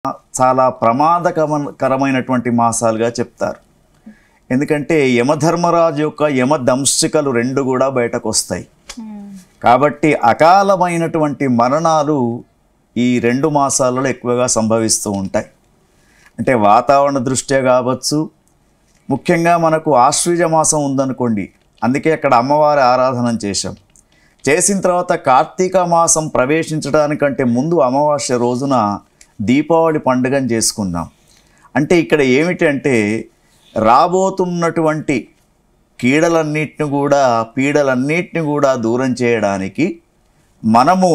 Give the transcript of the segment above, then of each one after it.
చాలా ప్రమాదకరమైనటువంటి మాసాలుగా చెప్తారు. ఎందుకంటే యమధర్మరాజు యొక్క యమదంశికలు రెండు కూడా బయటకు వస్తాయి. కాబట్టి అకాలమైనటువంటి మరణాలు ఈ 2 మాసాలలో ఎక్కువగా సంభవిస్తూ ఉంటాయి. అంటే వాతావరణ దృష్ట్యా కావచ్చు, ముఖ్యంగా మనకు ఆశ్వీజ మాసం ఉందనుకోండి, అందుకే అక్కడ అమ్మవారి ఆరాధన చేసిన తర్వాత కార్తీక మాసం ప్రవేశించడానికంటే ముందు అమావాస్య రోజున దీపావళి పండుగను చేసుకున్నాం. అంటే ఇక్కడ ఏమిటంటే రాబోతున్నటువంటి పీడలన్నిటిని కూడా దూరం చేయడానికి మనము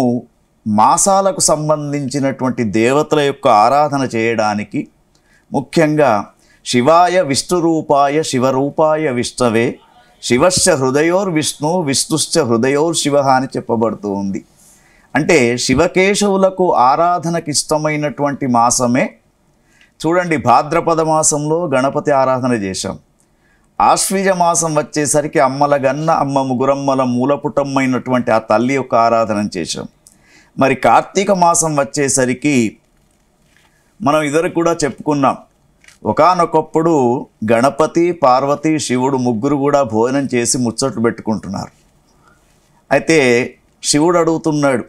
మాసాలకు సంబంధించినటువంటి దేవతల యొక్క ఆరాధన చేయడానికి, ముఖ్యంగా శివాయ విష్ణురూపాయ శివరూపాయ విష్ణవే శివశ్చ హృదయోర్విష్ణు విష్ణుశ్చ హృదయోర్శివ అని చెప్పబడుతూ ఉంది. అంటే శివకేశవులకు ఆరాధనకి ఇష్టమైనటువంటి మాసమే. చూడండి, భాద్రపద మాసంలో గణపతి ఆరాధన చేశాం. ఆశ్వీజ మాసం వచ్చేసరికి అమ్మల గన్న అమ్మ ముగురమ్మల మూలపుటమైనటువంటి ఆ తల్లి యొక్క ఆరాధన చేశాం. మరి కార్తీక మాసం వచ్చేసరికి మనం ఇదివరకు కూడా చెప్పుకున్నాం, ఒకానొకప్పుడు గణపతి పార్వతి శివుడు ముగ్గురు కూడా భోజనం చేసి ముచ్చట్లు పెట్టుకుంటున్నారు. అయితే శివుడు అడుగుతున్నాడు,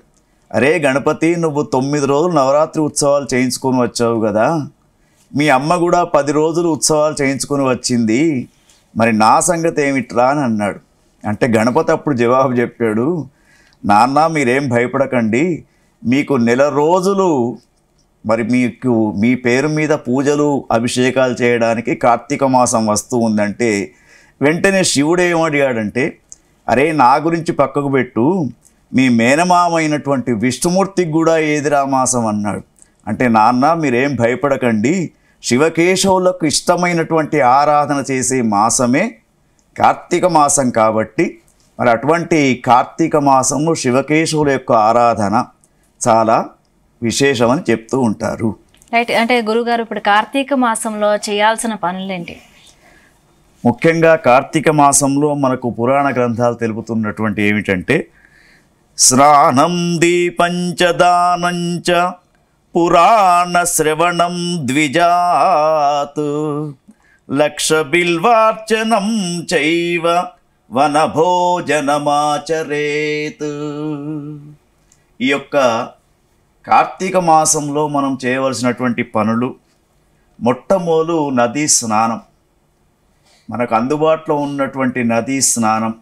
అరే గణపతి, నువ్వు 9 రోజులు నవరాత్రి ఉత్సవాలు చేయించుకొని వచ్చావు కదా, మీ అమ్మ కూడా 10 రోజులు ఉత్సవాలు చేయించుకొని వచ్చింది, మరి నా సంగతి ఏమిట్రా అని అన్నాడు. అంటే గణపతి అప్పుడు జవాబు చెప్పాడు, నాన్న మీరేం భయపడకండి, మీకు 1 నెల రోజులు మరి మీకు మీ పేరు మీద పూజలు అభిషేకాలు చేయడానికి కార్తీక మాసం వస్తూ ఉందంటే వెంటనే శివుడు ఏమడిగాడంటే, అరే నా గురించి పక్కకు పెట్టు, మీ మేనమామైనటువంటి విష్ణుమూర్తికి కూడా ఏదిరా మాసం అన్నాడు. అంటే నాన్న మీరేం భయపడకండి, శివకేశవులకు ఇష్టమైనటువంటి ఆరాధన చేసే మాసమే కార్తీక మాసం కాబట్టి మరి అటువంటి కార్తీక మాసము శివకేశవుల యొక్క ఆరాధన చాలా విశేషమని చెప్తూ ఉంటారు. రైట్. అంటే గురుగారు, ఇప్పుడు కార్తీక మాసంలో చేయాల్సిన పనులేంటి? ముఖ్యంగా కార్తీక మాసంలో మనకు పురాణ గ్రంథాలు తెలుపుతున్నటువంటి ఏమిటంటే, స్నానం దీపంచ దానంచ పురాణ శ్రవణం ద్విజాత్ లక్ష బిల్వార్చనం చైవ వనభోజనమాచరేత్. ఈ యొక్క కార్తీక మాసంలో మనం చేయవలసినటువంటి పనులు, మొట్టమొదలు నదీ స్నానం. మనకు అందుబాటులో ఉన్నటువంటి నదీ స్నానం,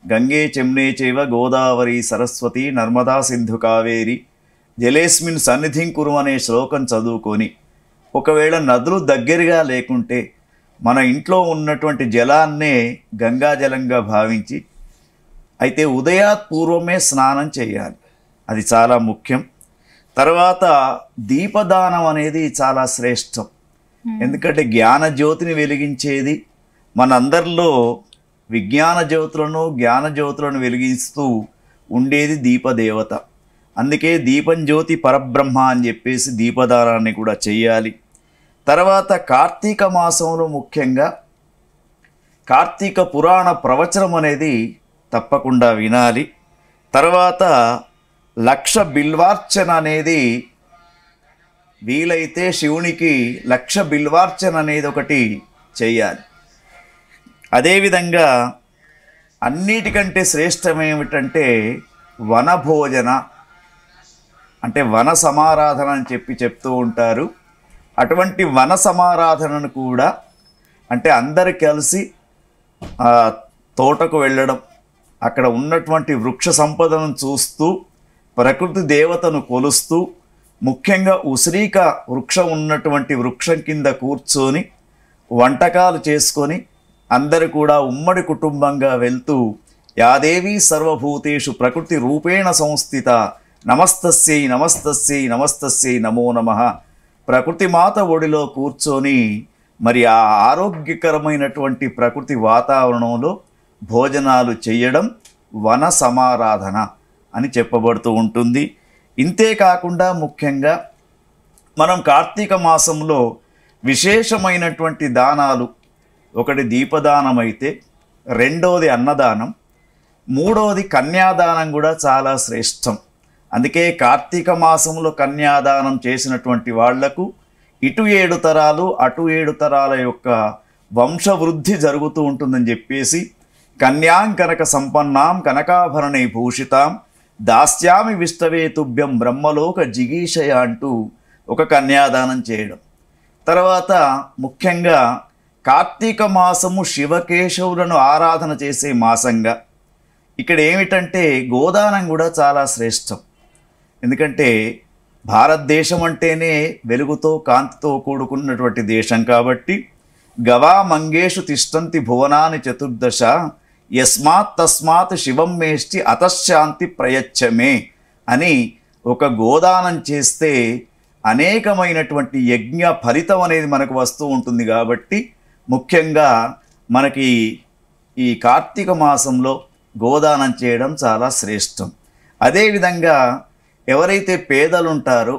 గంగే చెమ్నే చైవ గోదావరి సరస్వతి నర్మదా సింధు కావేరి జలేస్మిన్ సన్నిధిం కురు అనే శ్లోకం చదువుకొని, ఒకవేళ నదులు దగ్గరగా లేకుంటే మన ఇంట్లో ఉన్నటువంటి జలాన్నే గంగాజలంగా భావించి, అయితే ఉదయాత్ పూర్వమే స్నానం చేయాలి, అది చాలా ముఖ్యం. తర్వాత దీపదానం అనేది చాలా శ్రేష్టం. ఎందుకంటే జ్ఞాన జ్యోతిని వెలిగించేది, మనందరిలో విజ్ఞాన జ్ఞానజ్యోతులను వెలిగిస్తూ ఉండేది దీపదేవత. అందుకే దీపం జ్యోతి పరబ్రహ్మ అని చెప్పేసి దీపదానాన్ని కూడా చెయ్యాలి. తర్వాత కార్తీక మాసంలో ముఖ్యంగా కార్తీక పురాణ ప్రవచనం అనేది తప్పకుండా వినాలి. తర్వాత లక్ష బిల్వార్చన అనేది, వీలైతే శివునికి లక్ష బిల్వార్చన అనేది ఒకటి చెయ్యాలి. అదేవిధంగా అన్నిటికంటే శ్రేష్టమేమిటంటే వనభోజన, అంటే వన సమారాధన అని చెప్తూ ఉంటారు. అటువంటి వన సమారాధనను కూడా, అంటే అందరు కలిసి తోటకు వెళ్ళడం, అక్కడ ఉన్నటువంటి వృక్ష సంపదను చూస్తూ ప్రకృతి దేవతను కొలుస్తూ, ముఖ్యంగా ఉసిరిక వృక్షం ఉన్నటువంటి వృక్షం కింద కూర్చొని వంటకాలు చేసుకొని అందరూ కూడా ఉమ్మడి కుటుంబంగా వెళ్తూ, యాదేవి సర్వభూతేషు ప్రకృతి రూపేణ సంస్థిత నమస్తస్యై నమస్తస్యై నమస్తస్యై నమో నమః, ప్రకృతి మాత ఒడిలో కూర్చొని మరి ఆ ఆరోగ్యకరమైనటువంటి ప్రకృతి వాతావరణంలో భోజనాలు చేయడం వన సమారాధన అని చెప్పబడుతూ ఉంటుంది. ఇంతేకాకుండా ముఖ్యంగా మనం కార్తీక మాసంలో విశేషమైనటువంటి దానాలు, ఒకటి దీపదానం అయితే, రెండోది అన్నదానం, మూడోది కన్యాదానం కూడా చాలా శ్రేష్టం. అందుకే కార్తీక మాసంలో కన్యాదానం చేసినటువంటి వాళ్లకు ఇటు 7 తరాలు అటు 7 తరాల యొక్క వంశవృద్ధి జరుగుతూ ఉంటుందని చెప్పేసి కన్యాం కనక సంపన్నాం కనకాభరణై భూషితాం దాస్యామి విష్టవే తుభ్యం బ్రహ్మలోక జిగీషయ అంటూ ఒక కన్యాదానం చేయడం. తర్వాత ముఖ్యంగా కార్తీక మాసము శివకేశవులను ఆరాధన చేసే మాసంగా ఇక్కడ ఏమిటంటే గోదానం కూడా చాలా శ్రేష్టం. ఎందుకంటే భారతదేశం అంటేనే వెలుగుతో కాంతితో కూడుకున్నటువంటి దేశం కాబట్టి గవా మంగేషు తిష్టంతి భువనాని చతుర్దశ యస్మాత్ తస్మాత్ శివం మేష్టి అతశాంతి ప్రయచ్చమే అని ఒక గోదానం చేస్తే అనేకమైనటువంటి యజ్ఞ ఫలితం అనేది మనకు వస్తూ ఉంటుంది. కాబట్టి ముఖ్యంగా మనకి ఈ కార్తీక మాసంలో గోదానం చేయడం చాలా శ్రేష్టం. అదేవిధంగా ఎవరైతే పేదలు ఉంటారో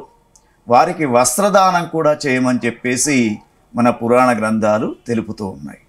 వారికి వస్త్రదానం కూడా చేయమని చెప్పేసి మన పురాణ గ్రంథాలు తెలుపుతూ ఉన్నాయి.